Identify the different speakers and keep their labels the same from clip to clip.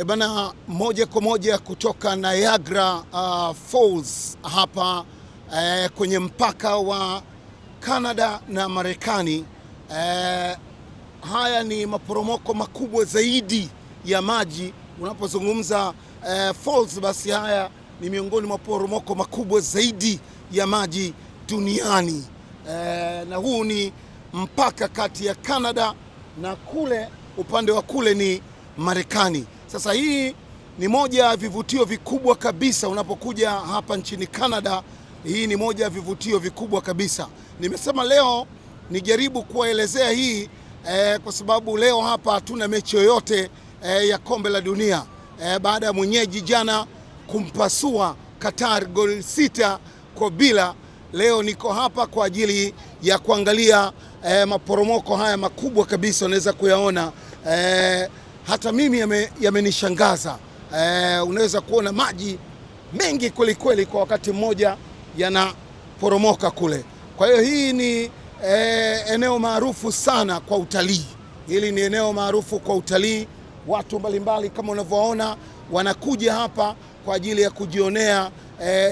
Speaker 1: Bana, moja kwa moja kutoka Niagara Falls hapa kwenye mpaka wa Canada na Marekani. Haya ni maporomoko makubwa zaidi ya maji. Unapozungumza falls, basi haya ni miongoni mwa maporomoko makubwa zaidi ya maji duniani. Na huu ni mpaka kati ya Canada na kule upande wa kule ni Marekani. Sasa hii ni moja ya vivutio vikubwa kabisa unapokuja hapa nchini Canada. Hii ni moja ya vivutio vikubwa kabisa. Nimesema leo nijaribu kuwaelezea hii kwa sababu leo hapa hatuna mechi yoyote ya kombe la dunia baada ya mwenyeji jana kumpasua Qatar goli 6-0. Leo niko hapa kwa ajili ya kuangalia maporomoko haya makubwa kabisa, unaweza kuyaona. Hata mimi yamenishangaza. Unaweza kuona maji mengi kweli kweli kwa wakati mmoja yanaporomoka kule. Kwa hiyo hii ni eneo maarufu sana kwa utalii. Hili ni eneo maarufu kwa utalii. Watu mbalimbali kama unavyoona wanakuja hapa kwa ajili ya kujionea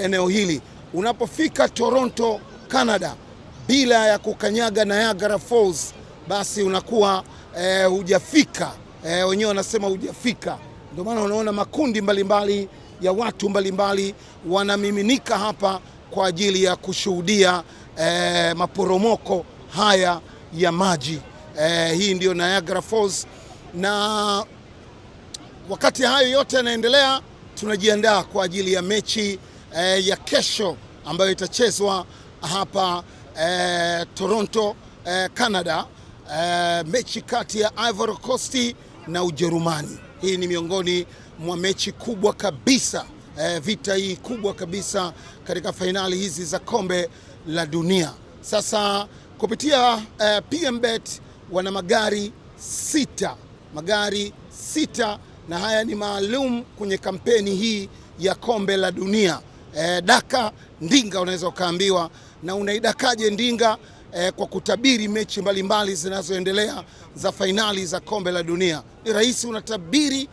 Speaker 1: eneo hili. Unapofika Toronto, Canada, bila ya kukanyaga Niagara Falls, basi unakuwa hujafika. Wenyewe wanasema hujafika. Ndio maana unaona makundi mbalimbali ya watu mbalimbali wanamiminika hapa kwa ajili ya kushuhudia maporomoko haya ya maji. Hii ndio Niagara Falls, na wakati hayo yote yanaendelea, tunajiandaa kwa ajili ya mechi ya kesho ambayo itachezwa hapa Toronto, Canada. Mechi kati ya Ivory Coast na Ujerumani. Hii ni miongoni mwa mechi kubwa kabisa, vita hii kubwa kabisa katika fainali hizi za kombe la dunia. Sasa kupitia PMBet wana magari sita, na haya ni maalum kwenye kampeni hii ya kombe la dunia. Daka ndinga, unaweza ukaambiwa. Na unaidakaje ndinga? Kwa kutabiri mechi mbalimbali zinazoendelea za fainali za kombe la dunia. Ni rahisi, unatabiri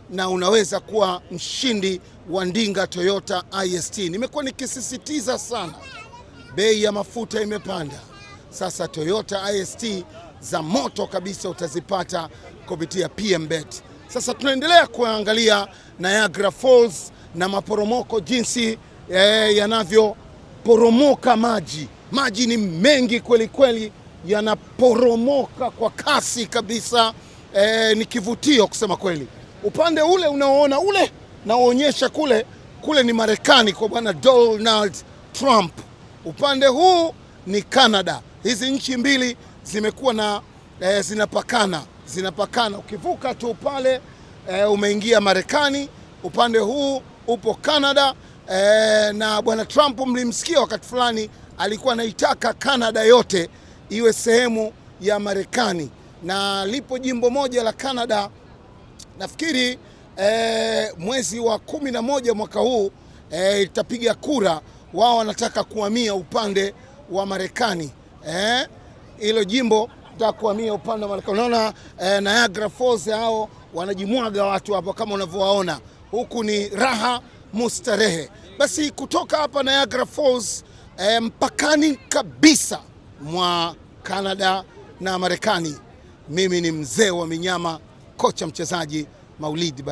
Speaker 1: na unaweza kuwa mshindi wa ndinga Toyota IST. Nimekuwa nikisisitiza sana, bei ya mafuta imepanda. Sasa Toyota IST za moto kabisa utazipata kupitia PMBet. Sasa tunaendelea kuangalia Niagara Falls na maporomoko jinsi yanavyoporomoka maji. Maji ni mengi kweli kweli, yanaporomoka kwa kasi kabisa. Ni kivutio kusema kweli. Upande ule unaoona ule naonyesha kule ni Marekani kwa bwana Donald Trump. Upande huu ni Canada. Hizi nchi mbili zimekuwa na zinapakana. Ukivuka tu pale umeingia Marekani, upande huu upo Canada. Na bwana Trump mlimsikia wakati fulani alikuwa anaitaka Canada yote iwe sehemu ya Marekani, na lipo jimbo moja la Canada, nafikiri mwezi wa 11 mwaka huu itapiga kura, wao wanataka kuhamia upande wa Marekani. Hilo jimbo nataka kuhamia upande wa Marekani. Unaona Niagara Falls hao wanajimwaga watu hapo kama unavyowaona. Huku ni raha mustarehe. Basi kutoka hapa Niagara Falls mpakani kabisa mwa Canada na Marekani, mimi ni mzee wa minyama, kocha mchezaji Maulid.